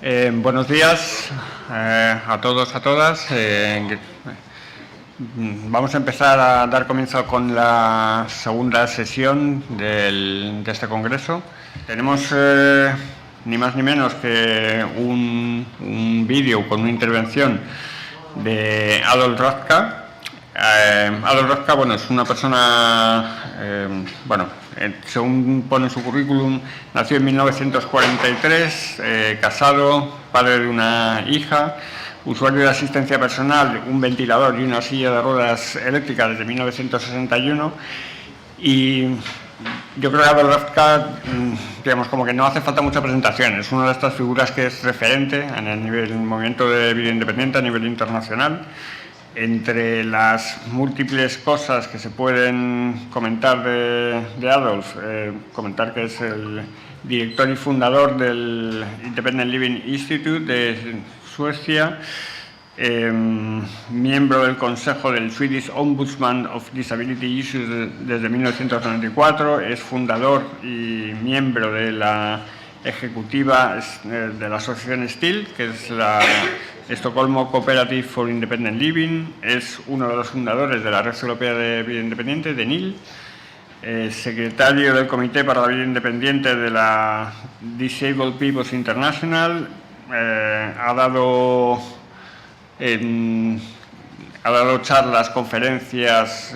Buenos días a todos, a todas. Vamos a empezar a dar comienzo con la segunda sesión de este congreso. Tenemos ni más ni menos que un vídeo con una intervención de Adolf Rothka. Adolf Rothka, bueno, es una persona, según pone en su currículum, nació en 1943, casado, padre de una hija, usuario de asistencia personal, un ventilador y una silla de ruedas eléctrica desde 1961. Y yo creo que Adolf Rothka, digamos, como que no hace falta mucha presentación. Es una de estas figuras que es referente en el movimiento de vida independiente a nivel internacional. Entre las múltiples cosas que se pueden comentar de Adolf, comentar que es el director y fundador del Independent Living Institute de Suecia, miembro del Consejo del Swedish Ombudsman of Disability Issues desde 1994, es fundador y miembro de la ejecutiva de la asociación STIL, que es la Estocolmo Cooperative for Independent Living, es uno de los fundadores de la Red Europea de Vida Independiente, de NIL, secretario del Comité para la Vida Independiente de la Disabled Peoples International, ha dado charlas, conferencias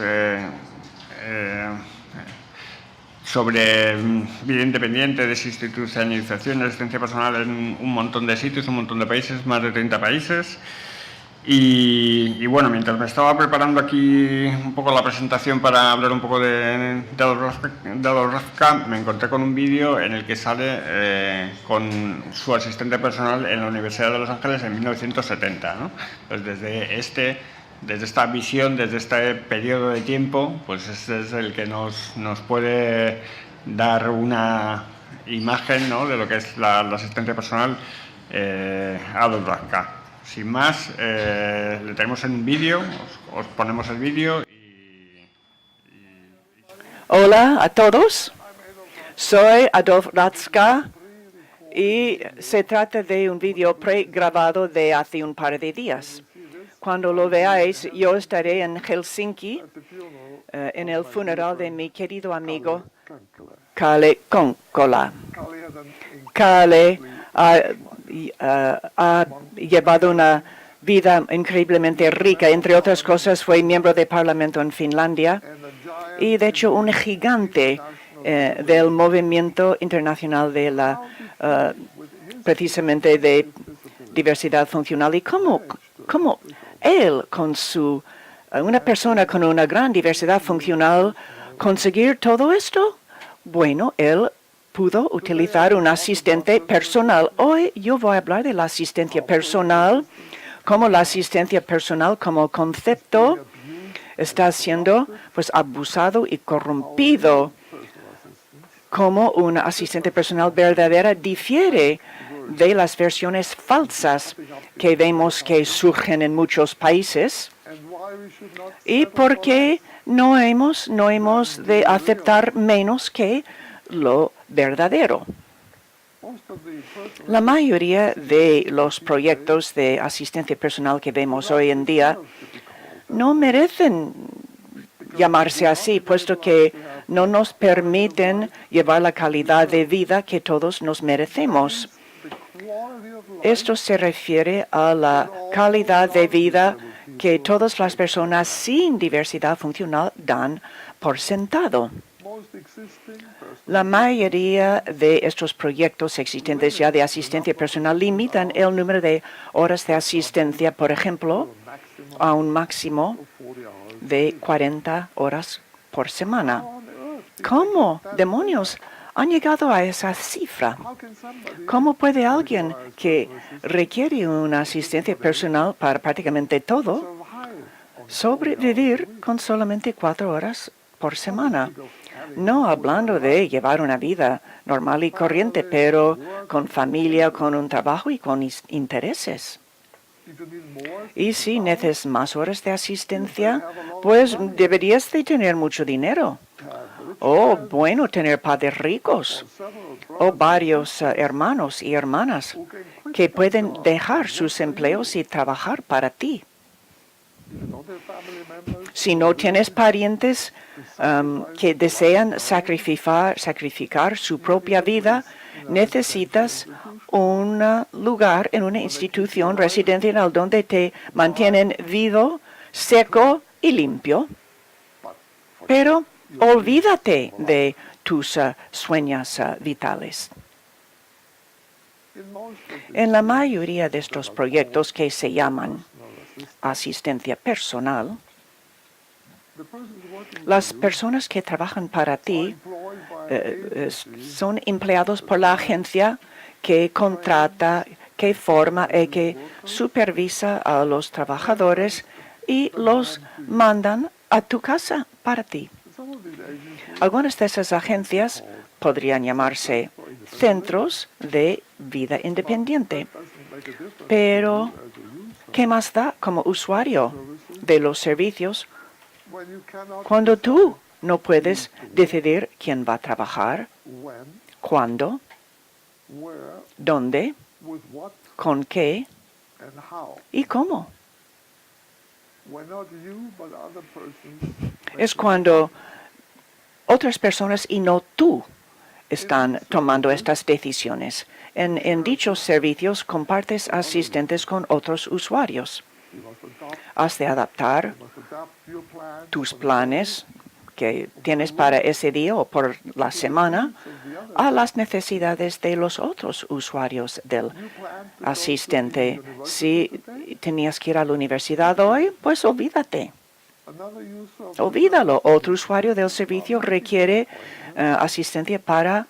sobre vida independiente, desinstitucionalización y asistencia personal en un montón de sitios, un montón de países, más de 30 países. Y bueno, mientras me estaba preparando aquí un poco la presentación para hablar un poco de Adolf Rothka, me encontré con un vídeo en el que sale con su asistente personal en la Universidad de Los Ángeles en 1970, ¿no? Pues desde esta visión, desde este periodo de tiempo, pues este es el que nos puede dar una imagen, ¿no?, de lo que es la asistencia personal Adolf Rothka. Sin más, le tenemos en un vídeo, os ponemos el vídeo. Hola a todos, soy Adolf Rothka y se trata de un vídeo pregrabado de hace un par de días. Cuando lo veáis, yo estaré en Helsinki en el funeral de mi querido amigo Kalle Konkkola. Kalle ha llevado una vida increíblemente rica. Entre otras cosas, fue miembro del Parlamento en Finlandia y, de hecho, un gigante del movimiento internacional de precisamente de diversidad funcional. ¿Y cómo él, una persona con una gran diversidad funcional, conseguir todo esto? Bueno, él pudo utilizar un asistente personal. Hoy yo voy a hablar de la asistencia personal, cómo la asistencia personal como concepto está siendo abusado y corrompido, cómo un asistente personal verdadera difiere de las versiones falsas que vemos que surgen en muchos países, y por qué no hemos de aceptar menos que lo verdadero. La mayoría de los proyectos de asistencia personal que vemos hoy en día no merecen llamarse así, puesto que no nos permiten llevar la calidad de vida que todos nos merecemos. Esto se refiere a la calidad de vida que todas las personas sin diversidad funcional dan por sentado. La mayoría de estos proyectos existentes ya de asistencia personal limitan el número de horas de asistencia, por ejemplo, a un máximo de 40 horas por semana. ¿Cómo demonios han llegado a esa cifra? ¿Cómo puede alguien que requiere una asistencia personal para prácticamente todo sobrevivir con solamente 4 horas por semana? No hablando de llevar una vida normal y corriente, pero con familia, con un trabajo y con intereses. Y si necesitas más horas de asistencia, pues deberías de tener mucho dinero. O, bueno, tener padres ricos. o varios hermanos y hermanas que pueden dejar sus empleos y trabajar para ti. Si no tienes parientes que desean sacrificar su propia vida, necesitas un lugar en una institución residencial donde te mantienen vivo, seco y limpio. Pero olvídate de tus sueños vitales. En la mayoría de estos proyectos que se llaman asistencia personal, las personas que trabajan para ti son empleados por la agencia que contrata, que forma y que supervisa a los trabajadores y los mandan a tu casa para ti. Algunas de esas agencias podrían llamarse centros de vida independiente, pero ¿qué más da como usuario de los servicios cuando tú no puedes decidir quién va a trabajar, cuándo, dónde, con qué y cómo? Es cuando otras personas y no tú están tomando estas decisiones. En dichos servicios compartes asistentes con otros usuarios. Has de adaptar tus planes que tienes para ese día o por la semana a las necesidades de los otros usuarios del asistente. Si tenías que ir a la universidad hoy, pues olvídate. Olvídalo. Otro usuario del servicio requiere asistencia para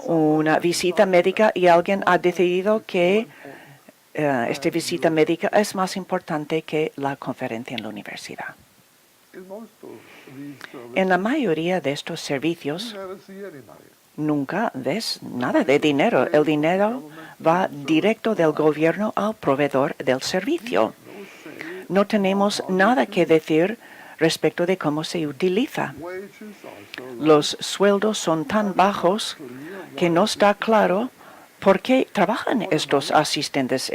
una visita médica y alguien ha decidido que esta visita médica es más importante que la conferencia en la universidad. En la mayoría de estos servicios nunca ves nada de dinero. El dinero va directo del gobierno al proveedor del servicio. No tenemos nada que decir respecto de cómo se utiliza. Los sueldos son tan bajos que no está claro por qué trabajan estos asistentes.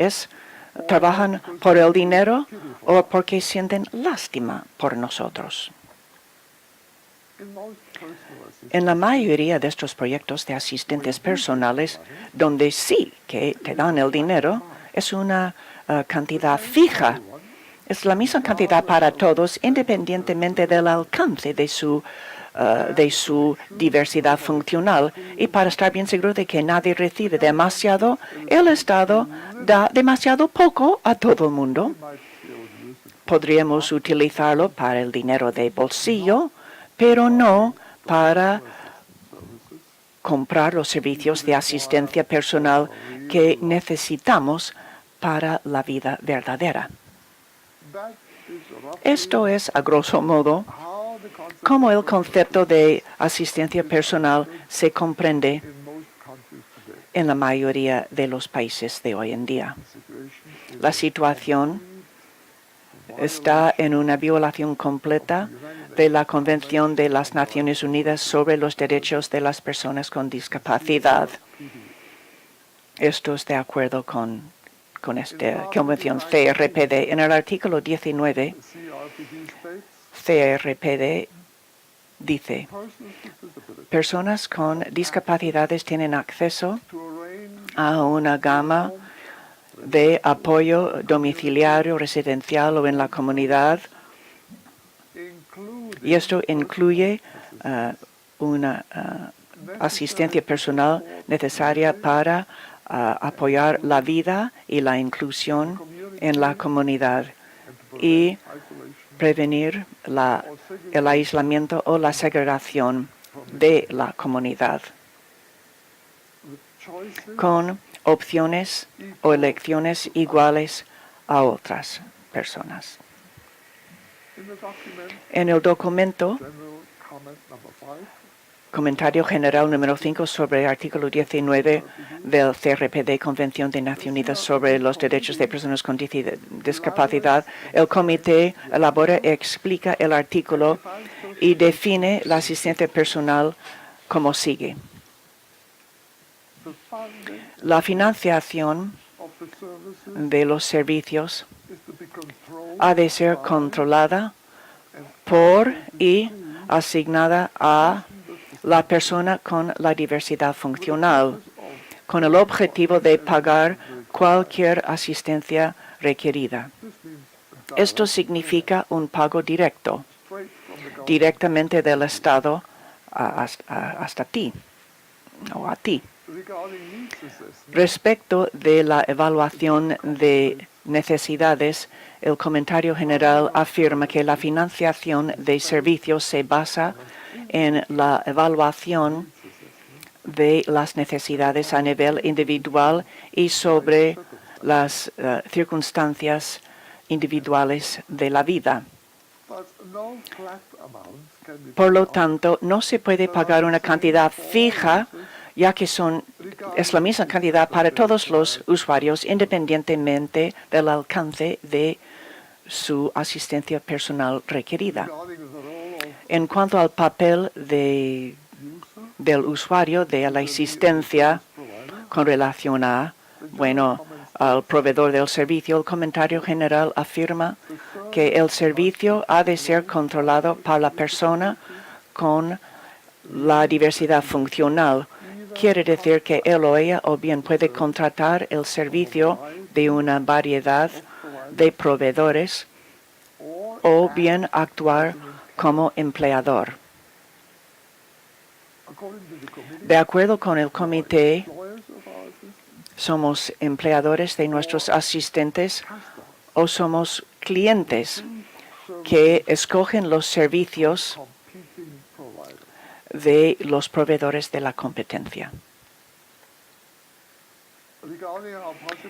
¿Trabajan por el dinero o porque sienten lástima por nosotros? En la mayoría de estos proyectos de asistentes personales, donde sí que te dan el dinero, es una cantidad fija. Es la misma cantidad para todos, independientemente del alcance de su diversidad funcional. Y para estar bien seguro de que nadie recibe demasiado, el Estado da demasiado poco a todo el mundo. Podríamos utilizarlo para el dinero de bolsillo, pero no para comprar los servicios de asistencia personal que necesitamos para la vida verdadera. Esto es, a grosso modo, cómo el concepto de asistencia personal se comprende en la mayoría de los países de hoy en día. La situación está en una violación completa de la Convención de las Naciones Unidas sobre los Derechos de las Personas con Discapacidad. Esto es de acuerdo con esta Convención CRPD. En el artículo 19, CRPD dice: personas con discapacidades tienen acceso a una gama de apoyo domiciliario, residencial o en la comunidad, y esto incluye una asistencia personal necesaria para apoyar la vida y la inclusión en la comunidad y prevenir el aislamiento o la segregación de la comunidad, con opciones o elecciones iguales a otras personas. En el documento, comentario general número 5 sobre el artículo 19 del CRPD, Convención de Naciones Unidas sobre los Derechos de Personas con Discapacidad, el comité elabora y explica el artículo y define la asistencia personal como sigue. La financiación de los servicios ha de ser controlada por y asignada a la persona con la diversidad funcional, con el objetivo de pagar cualquier asistencia requerida. Esto significa un pago directo, directamente del Estado hasta ti o a ti. Respecto de la evaluación de necesidades, el comentario general afirma que la financiación de servicios se basa en la evaluación de las necesidades a nivel individual y sobre las circunstancias individuales de la vida. Por lo tanto, no se puede pagar una cantidad fija, ya que es la misma cantidad para todos los usuarios, independientemente del alcance de su asistencia personal requerida. En cuanto al papel del usuario de la asistencia con relación al proveedor del servicio, el comentario general afirma que el servicio ha de ser controlado por la persona con la diversidad funcional. Quiere decir que él o ella o bien puede contratar el servicio de una variedad de proveedores o bien actuar como empleador. De acuerdo con el comité, somos empleadores de nuestros asistentes o somos clientes que escogen los servicios de los proveedores de la competencia.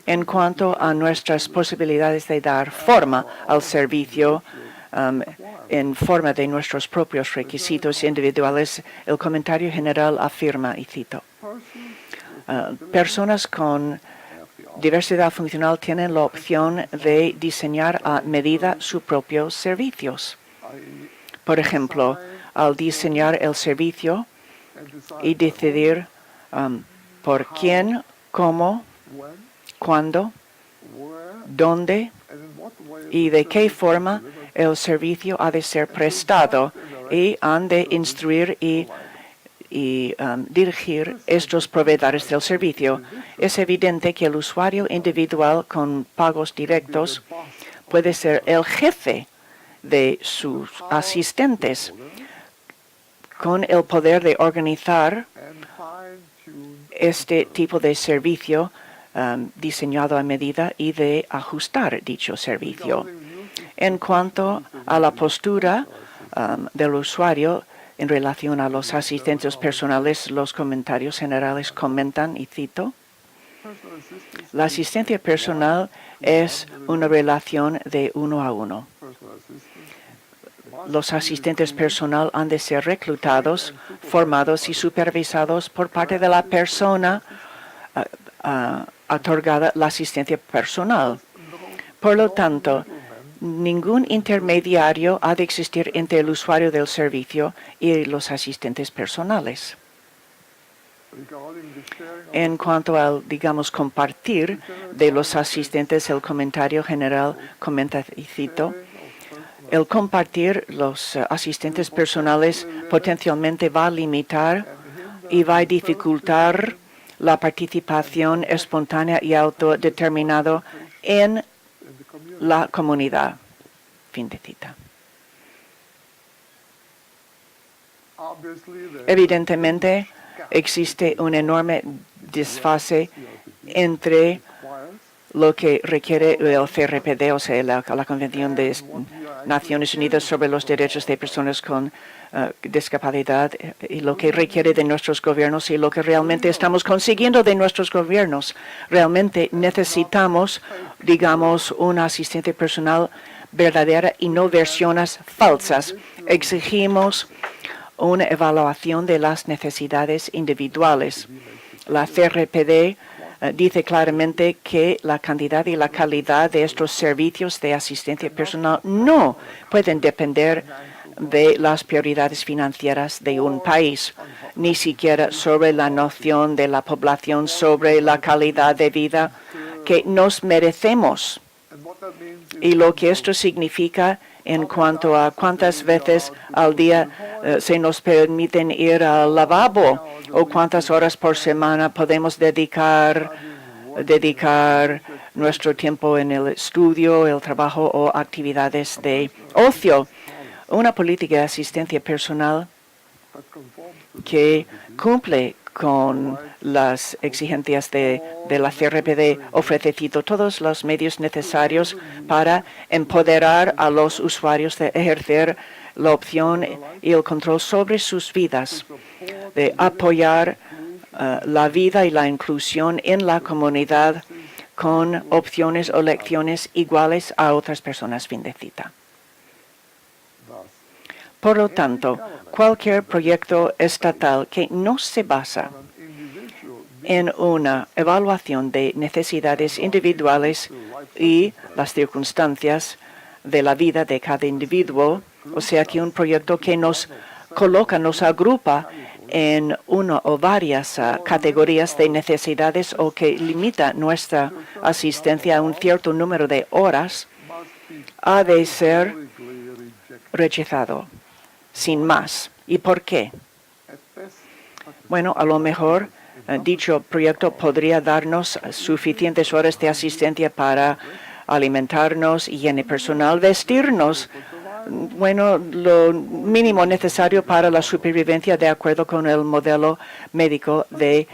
En cuanto a nuestras posibilidades de dar forma al servicio en forma de nuestros propios requisitos individuales, el comentario general afirma, y cito, personas con diversidad funcional tienen la opción de diseñar a medida sus propios servicios. Por ejemplo, al diseñar el servicio y decidir por quién, cómo, cuándo, dónde y de qué forma el servicio ha de ser prestado, y han de instruir y dirigir estos proveedores del servicio. Es evidente que el usuario individual con pagos directos puede ser el jefe de sus asistentes, con el poder de organizar este tipo de servicio diseñado a medida y de ajustar dicho servicio. En cuanto a la postura del usuario en relación a los asistentes personales, los comentarios generales comentan, y cito, la asistencia personal es una relación de uno a uno. Los asistentes personal han de ser reclutados, formados y supervisados por parte de la persona otorgada la asistencia personal. Por lo tanto, ningún intermediario ha de existir entre el usuario del servicio y los asistentes personales. En cuanto al, compartir de los asistentes, el comentario general comenta, y cito, el compartir los asistentes personales potencialmente va a limitar y va a dificultar la participación espontánea y autodeterminada en la comunidad. Fin de cita. Evidentemente, existe un enorme desfase entre lo que requiere el CRPD, o sea, la Convención de Naciones Unidas sobre los Derechos de Personas con Discapacidad, y lo que requiere de nuestros gobiernos y lo que realmente estamos consiguiendo de nuestros gobiernos. Realmente necesitamos, una asistencia personal verdadera y no versiones falsas. Exigimos una evaluación de las necesidades individuales. La CRPD dice claramente que la cantidad y la calidad de estos servicios de asistencia personal no pueden depender de las prioridades financieras de un país, ni siquiera sobre la noción de la población, sobre la calidad de vida que nos merecemos. Y lo que esto significa en cuanto a cuántas veces al día se nos permiten ir al lavabo o cuántas horas por semana podemos dedicar nuestro tiempo en el estudio, el trabajo o actividades de ocio. Una política de asistencia personal que cumple con las exigencias de la CRPD ofrece todos los medios necesarios para empoderar a los usuarios de ejercer la opción y el control sobre sus vidas, de apoyar la vida y la inclusión en la comunidad con opciones o lecciones iguales a otras personas. Fin de cita. Por lo tanto, cualquier proyecto estatal que no se basa en una evaluación de necesidades individuales y las circunstancias de la vida de cada individuo, o sea que un proyecto que nos coloca, nos agrupa en una o varias categorías de necesidades o que limita nuestra asistencia a un cierto número de horas, ha de ser rechazado, sin más. ¿Y por qué? Bueno, a lo mejor dicho proyecto podría darnos suficientes horas de asistencia para alimentarnos, higiene personal, vestirnos, bueno, lo mínimo necesario para la supervivencia de acuerdo con el modelo médico de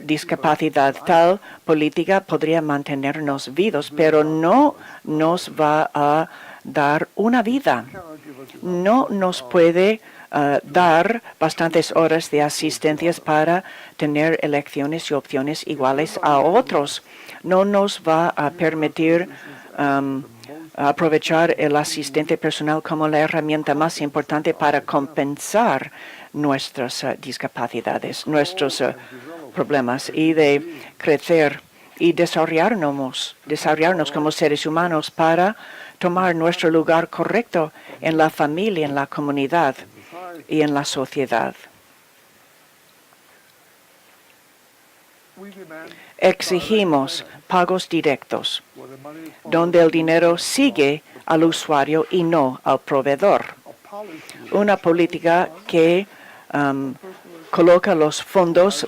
discapacidad. Tal política podría mantenernos vivos, pero no nos va a dar una vida. No nos puede dar bastantes horas de asistencias para tener elecciones y opciones iguales a otros. No nos va a permitir aprovechar el asistente personal como la herramienta más importante para compensar nuestras discapacidades, nuestros problemas y de crecer y desarrollarnos como seres humanos para tomar nuestro lugar correcto en la familia, en la comunidad y en la sociedad. Exigimos pagos directos, donde el dinero sigue al usuario y no al proveedor. Una política que coloca los fondos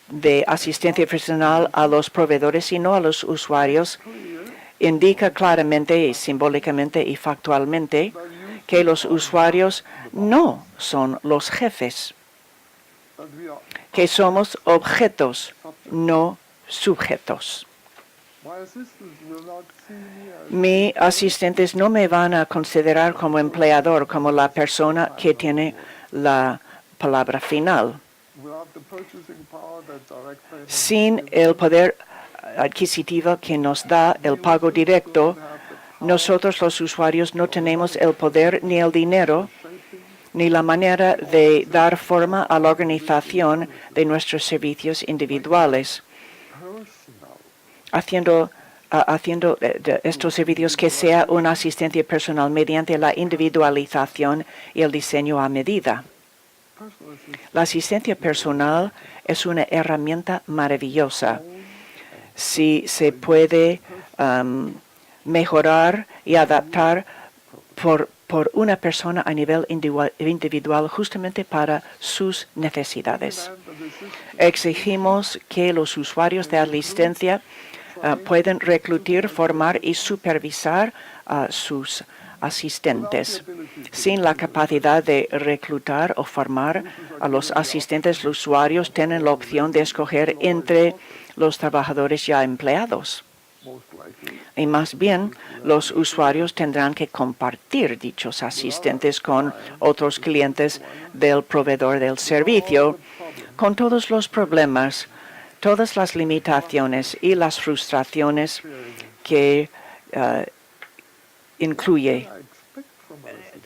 de asistencia personal a los proveedores y no a los usuarios indica claramente, simbólicamente y factualmente que los usuarios no son los jefes, que somos objetos, no sujetos. Mis asistentes no me van a considerar como empleador, como la persona que tiene la palabra final. Sin el poder adquisitivo que nos da el pago directo, nosotros los usuarios no tenemos el poder ni el dinero ni la manera de dar forma a la organización de nuestros servicios individuales, haciendo de estos servicios que sea una asistencia personal mediante la individualización y el diseño a medida. La asistencia personal es una herramienta maravillosa si se puede mejorar y adaptar por una persona a nivel individual justamente para sus necesidades. Exigimos que los usuarios de asistencia pueden reclutar, formar y supervisar a sus asistentes. Sin la capacidad de reclutar o formar a los asistentes, los usuarios tienen la opción de escoger entre los trabajadores ya empleados. Y más bien, los usuarios tendrán que compartir dichos asistentes con otros clientes del proveedor del servicio, con todos los problemas, todas las limitaciones y las frustraciones que incluye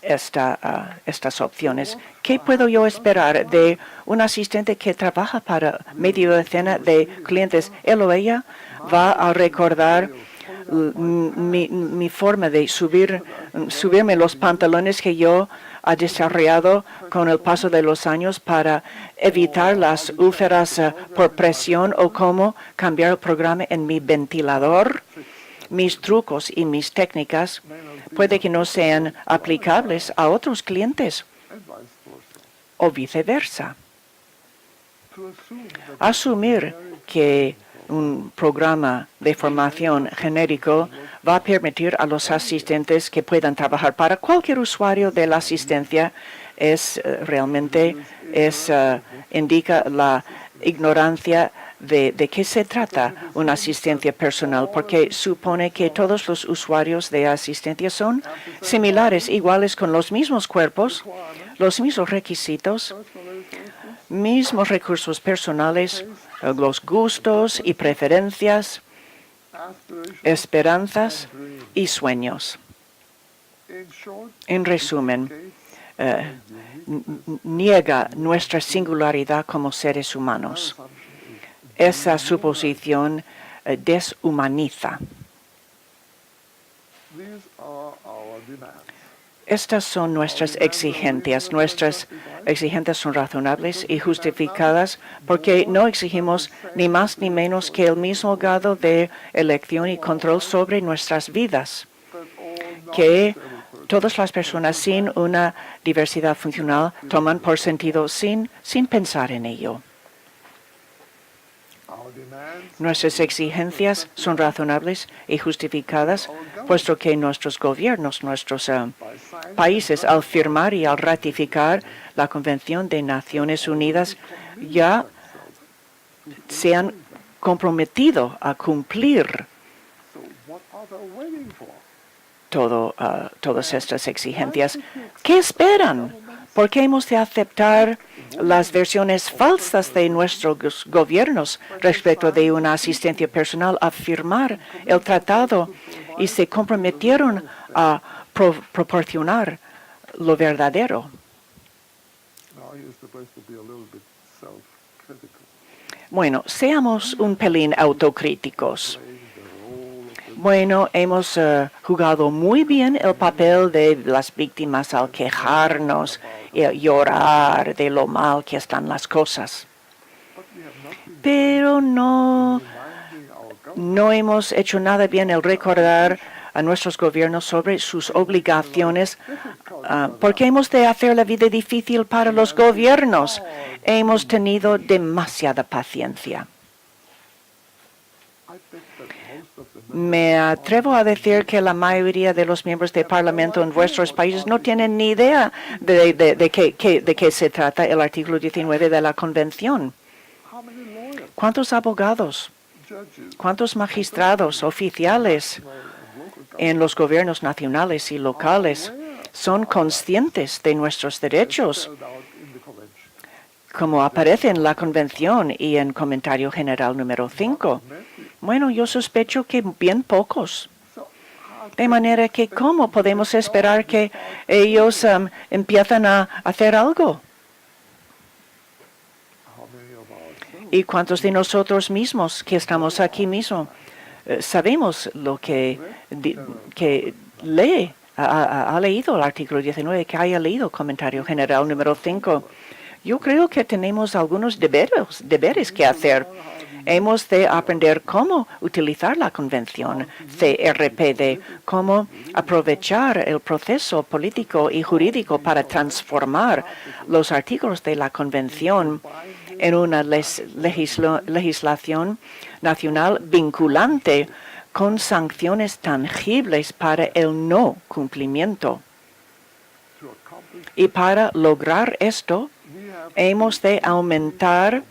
estas opciones. ¿Qué puedo yo esperar de un asistente que trabaja para media docena de clientes? Él o ella va a recordar mi forma de subirme los pantalones que yo he desarrollado con el paso de los años para evitar las úlceras por presión o cómo cambiar el programa en mi ventilador. Mis trucos y mis técnicas puede que no sean aplicables a otros clientes o viceversa. Asumir que un programa de formación genérico va a permitir a los asistentes que puedan trabajar para cualquier usuario de la asistencia indica la ignorancia de qué se trata una asistencia personal, porque supone que todos los usuarios de asistencia son similares, iguales, con los mismos cuerpos, los mismos requisitos, mismos recursos personales, los gustos y preferencias, esperanzas y sueños. En resumen, niega nuestra singularidad como seres humanos. Esa suposición deshumaniza. Estas son nuestras exigencias. Nuestras exigencias son razonables y justificadas porque no exigimos ni más ni menos que el mismo grado de elección y control sobre nuestras vidas que todas las personas sin una diversidad funcional toman por sentido sin pensar en ello. Nuestras exigencias son razonables y justificadas, puesto que nuestros gobiernos, nuestros países, al firmar y al ratificar la Convención de Naciones Unidas, ya se han comprometido a cumplir todas estas exigencias. ¿Qué esperan? ¿Por qué hemos de aceptar las versiones falsas de nuestros gobiernos respecto de una asistencia personal, a firmar el tratado y se comprometieron a proporcionar lo verdadero? Bueno, seamos un pelín autocríticos. Bueno, hemos jugado muy bien el papel de las víctimas al quejarnos y llorar de lo mal que están las cosas. Pero no hemos hecho nada bien el recordar a nuestros gobiernos sobre sus obligaciones, porque hemos de hacer la vida difícil para los gobiernos. Hemos tenido demasiada paciencia. Me atrevo a decir que la mayoría de los miembros del Parlamento en vuestros países no tienen ni idea de qué se trata el artículo 19 de la Convención. ¿Cuántos abogados, cuántos magistrados, oficiales en los gobiernos nacionales y locales son conscientes de nuestros derechos, como aparece en la Convención y en Comentario General número 5? Bueno, yo sospecho que bien pocos. De manera que, ¿cómo podemos esperar que ellos empiezan a hacer algo? ¿Y cuántos de nosotros mismos que estamos aquí mismo sabemos lo que ha leído el artículo 19, que haya leído Comentario General número 5? Yo creo que tenemos algunos deberes que hacer. Hemos de aprender cómo utilizar la Convención CRPD, cómo aprovechar el proceso político y jurídico para transformar los artículos de la Convención en una legislación nacional vinculante con sanciones tangibles para el no cumplimiento. Y para lograr esto, hemos de aumentar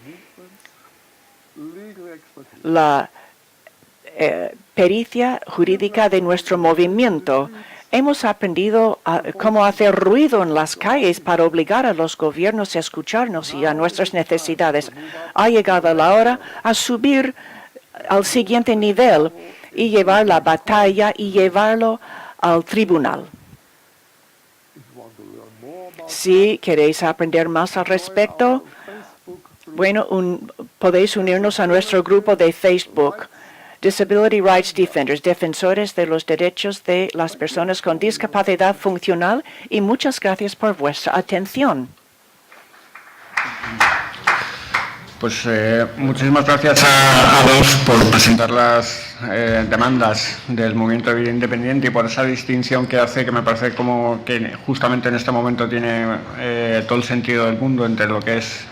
la pericia jurídica de nuestro movimiento. Hemos aprendido cómo hacer ruido en las calles para obligar a los gobiernos a escucharnos y a nuestras necesidades. Ha llegado la hora a subir al siguiente nivel y llevar la batalla y llevarlo al tribunal. Si queréis aprender más al respecto, bueno, podéis unirnos a nuestro grupo de Facebook. Disability Rights Defenders, defensores de los derechos de las personas con discapacidad funcional, y muchas gracias por vuestra atención. Pues muchísimas gracias a dos por presentar las demandas del movimiento de vida independiente y por esa distinción que hace, que me parece como que justamente en este momento tiene todo el sentido del mundo entre lo que es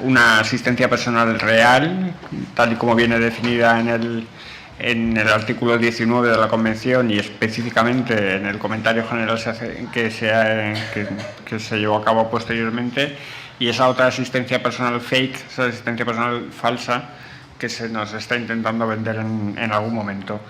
una asistencia personal real, tal y como viene definida en el artículo 19 de la Convención y específicamente en el comentario general que se llevó a cabo posteriormente, y esa otra asistencia personal fake, esa asistencia personal falsa que se nos está intentando vender en algún momento.